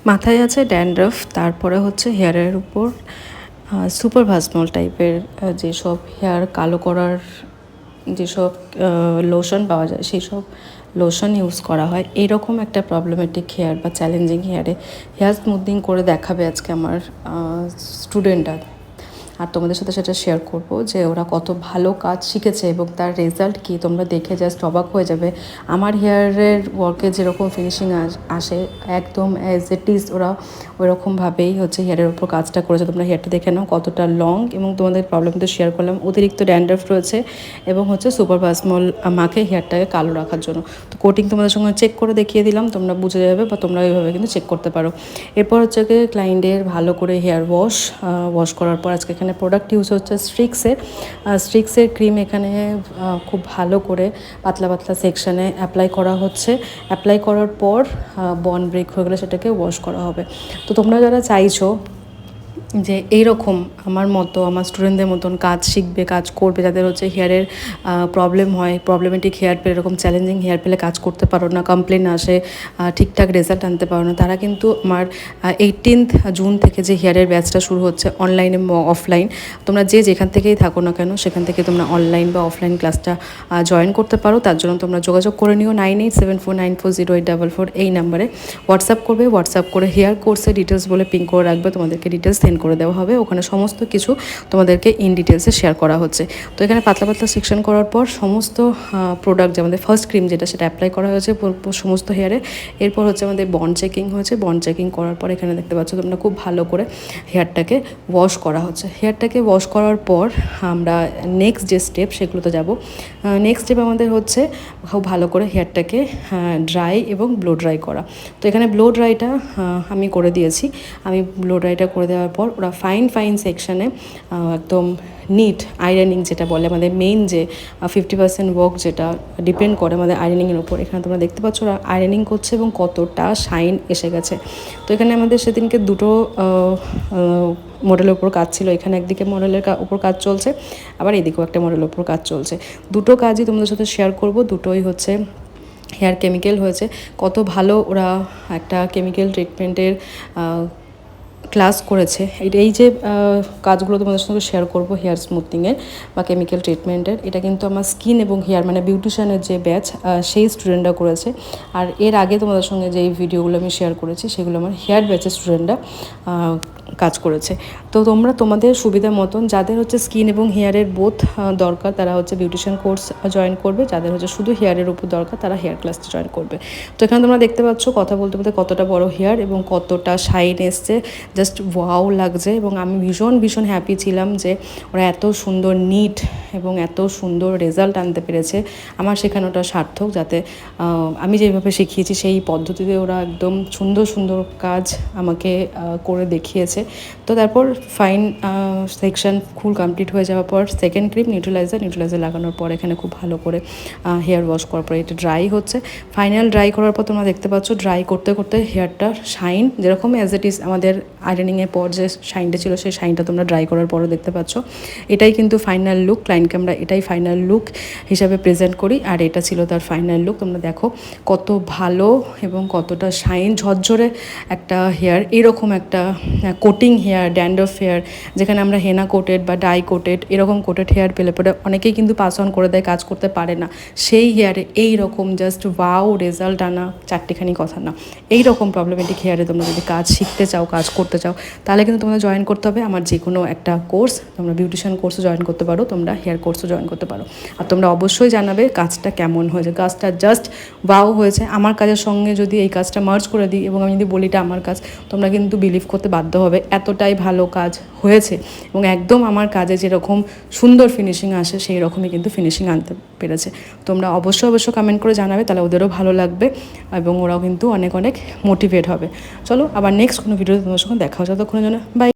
মাথায় আছে ড্যান্ড্রাফ, তারপরে হচ্ছে হেয়ারের উপর সুপার ভাসমল টাইপের যেসব হেয়ার কালো করার যেসব লোশন পাওয়া যায় সেই সব লোশন ইউজ করা হয়। এরকম একটা প্রবলেমেটিক হেয়ার বা চ্যালেঞ্জিং হেয়ার স্মুথিং করে দেখাবে আজকে আমার স্টুডেন্টরা। আর তোমাদের সাথে সেটা শেয়ার করব যে ওরা কত ভালো কাজ শিখেছে এবং তার রেজাল্ট কী তোমরা দেখে জাস্ট অবাক হয়ে যাবে। আমার হেয়ারের ওয়ার্কে যেরকম ফিনিশিং আসে একদম অ্যাজ ইট ইজ ওরা ওইরকমভাবেই হচ্ছে হেয়ারের উপর কাজটা করেছে। তোমরা হেয়ারটা দেখে নাও কতটা লং, এবং তোমাদের প্রবলেম তো শেয়ার করলাম। অতিরিক্ত ড্যান্ড্রাফ রয়েছে এবং হচ্ছে সুপার ভাসমল মাখে হেয়ারটাকে কালো রাখার জন্য। তো কোটিং তোমাদের সঙ্গে চেক করে দেখিয়ে দিলাম, তোমরা বুঝে যাবে বা তোমরা এইভাবে কিন্তু চেক করতে পারো। এরপর হচ্ছে কি ক্লায়েন্টের ভালো করে হেয়ার ওয়াশ করার পর আজকে এখানে প্রোডাক্ট ইউজ হচ্ছে স্ট্রিক্সের ক্রিম। এখানে খুব ভালো করে পাতলা পাতলা সেকশানে অ্যাপ্লাই করা হচ্ছে। অ্যাপ্লাই করার পর বন ব্রেক হয়ে গেলে সেটাকে ওয়াশ করা হবে। তো তোমরা যারা চাইছো যে এইরকম আমার মতো আমার স্টুডেন্টদের মতন কাজ শিখবে, কাজ করবে, যাদের হচ্ছে হেয়ারের প্রবলেম হয়, প্রবলেমেটিক হেয়ার পেলে, এরকম চ্যালেঞ্জিং হেয়ার পেলে কাজ করতে পারো না, কমপ্লেন আসে, ঠিকঠাক রেজাল্ট আনতে পারো না, তারা কিন্তু আমার 18 জুন থেকে যে হেয়ারের ব্যাচটা শুরু হচ্ছে অনলাইনে অফলাইন, তোমরা যে যেখান থেকেই থাকো না কেন সেখান থেকে তোমরা অনলাইন বা অফলাইন ক্লাসটা জয়েন করতে পারো। তার জন্য তোমরা যোগাযোগ করে নিও 9874940844 এই নাম্বারে হোয়াটসঅ্যাপ করবে। হোয়াটসঅ্যাপ করে হেয়ার কোর্সের ডিটেলস বলে পিং করে রাখবে, তোমাদেরকে ডিটেলস সেন্ড করে দেওয়া হবে। ওখানে সমস্ত কিছু তোমাদেরকে ইন ডিটেলসে শেয়ার করা হচ্ছে। তো এখানে পাতলা পাতলা সেকশন করার পর সমস্ত প্রোডাক্ট, যে আমাদের ফার্স্ট ক্রিম যেটা, সেটা অ্যাপ্লাই করা হয়েছে সমস্ত হেয়ারে। এরপর হচ্ছে আমাদের বন্ড চেকিং হয়েছে। বন্ড চেকিং করার পর এখানে দেখতে পাচ্ছ তোমরা খুব ভালো করে হেয়ারটাকে ওয়াশ করা হচ্ছে। হেয়ারটাকে ওয়াশ করার পর আমরা নেক্সট যে স্টেপ সেগুলোতে যাব। নেক্সট স্টেপ আমাদের হচ্ছে খুব ভালো করে হেয়ারটাকে ড্রাই এবং ব্লো ড্রাই করা। তো এখানে ব্লো ড্রাইটা আমি করে দিয়েছি। আমি ব্লো ড্রাইটা করে দেওয়ার পর ওরা ফাইন সেকশানে একদম নিট আয়রনিং, যেটা বলে আমাদের মেইন যে 50% ওয়ার্ক যেটা ডিপেন্ড করে আমাদের আয়রনিংয়ের উপর, এখানে তোমরা দেখতে পাচ্ছ ওরা আয়রনিং করছে এবং কতটা শাইন এসে গেছে। তো এখানে আমাদের সেদিনকে দুটো মডেলের উপর কাজ ছিল। এখানে একদিকে মডেলের উপর কাজ চলছে, আবার এদিকেও একটা মডেলের উপর কাজ চলছে। দুটো কাজই তোমাদের সাথে শেয়ার করব। দুটোই হচ্ছে হেয়ার কেমিক্যাল হয়েছে। কত ভালো ওরা একটা কেমিক্যাল ট্রিটমেন্টের ক্লাস করেছে। এই যে কাজগুলো তোমাদের সঙ্গে শেয়ার করব হেয়ার স্মুথিংয়ের বা কেমিক্যাল ট্রিটমেন্টের, এটা কিন্তু আমার স্কিন এবং হেয়ার মানে বিউটিশিয়ানের যে ব্যাচ সেই স্টুডেন্টরা করেছে। আর এর আগে তোমাদের সঙ্গে যে ভিডিওগুলো আমি শেয়ার করেছি সেগুলো আমার হেয়ার ব্যাচের স্টুডেন্টরা কাজ করেছে। তো তোমরা তোমাদের সুবিধা মতন যাদের হচ্ছে স্কিন এবং হেয়ারের বোথ দরকার তারা হচ্ছে বিউটিশিয়ান কোর্স জয়েন করবে, যাদের হচ্ছে শুধু হেয়ারের উপর দরকার তারা হেয়ার ক্লাসটা জয়েন করবে। তো এখানে তোমরা দেখতে পাচ্ছ কথা বলতে বলতে কতটা বড় হেয়ার এবং কতটা শাইন এসছে, জাস্ট ওয়াও লাগছে। এবং আমি ভীষণ হ্যাপি ছিলাম যে ওরা এত সুন্দর নিট এবং এত সুন্দর রেজাল্ট আনতে পেরেছে। আমার শেখানোটা সার্থক, যাতে আমি যেভাবে শিখিয়েছি সেই পদ্ধতিতে ওরা একদম সুন্দর কাজ আমাকে করে দেখিয়েছে। তো তারপর ফাইন সেকশন ফুল কমপ্লিট হয়ে যাওয়ার পর সেকেন্ড ক্রিম নিউট্রালাইজার লাগানোর পর এখানে খুব ভালো করে হেয়ার ওয়াশ করার পর এটা ড্রাই হচ্ছে। ফাইনাল ড্রাই করার পর তোমরা দেখতে পাচ্ছ ড্রাই করতে করতে হেয়ারটা শাইন যেরকম অ্যাজ ইট ইজ আমাদের আয়রনিংয়ের পর যে শাইনটা ছিল সেই শাইনটা তোমরা ড্রাই করার পরও দেখতে পাচ্ছ। এটাই কিন্তু ফাইনাল লুক। ক্লায়েন্টকে আমরা এটাই ফাইনাল লুক হিসাবে প্রেজেন্ট করি, আর এটা ছিল তার ফাইনাল লুক। তোমরা দেখো কত ভালো এবং কতটা শাইন ঝরঝরে একটা হেয়ার। এরকম একটা কোটিং হেয়ার, ড্যান্ড্রাফ হেয়ার, যেখানে আমরা হেনা কোটেড বা ডাই কোটেড এরকম কোটেড হেয়ার পেলে পরে অনেকেই কিন্তু পাস অন করে দেয়, কাজ করতে পারে না। সেই হেয়ারে এইরকম জাস্ট ওয়াও রেজাল্ট আনা চারটিখানি কথা না। এইরকম প্রবলেমেটিক হেয়ারে তোমরা যদি কাজ শিখতে চাও, কাজ করতে চাও, তাহলে কিন্তু তোমরা জয়েন করতে হবে আমার যে কোনো একটা কোর্স। তোমরা বিউটিশিয়ান কোর্সও জয়েন করতে পারো, তোমরা হেয়ার কোর্সও জয়েন করতে পারো। আর তোমরা অবশ্যই জানাবে কাজটা কেমন হয়েছে। কাজটা জাস্ট ওয়াও হয়েছে। আমার কাজের সঙ্গে যদি এই কাজটা মার্জ করে দিই এবং আমি যদি বলি এটা আমার কাজ, তোমরা কিন্তু বিলিভ করতে বাধ্য হবে এতটাই ভালো কাজ হয়েছে। এবং একদম আমার কাজে যেরকম সুন্দর ফিনিশিং আসে সেই রকমই কিন্তু ফিনিশিং আনতে পেরেছে। তোমরা অবশ্যই কমেন্ট করে জানাবে, তাহলে ওদেরও ভালো লাগবে এবং ওরাও কিন্তু অনেক মোটিভেট হবে। চলো আবার নেক্সট কোনো ভিডিওতে তোমার সঙ্গে দেখা হচ্ছে, ততক্ষণের জন্য বাই।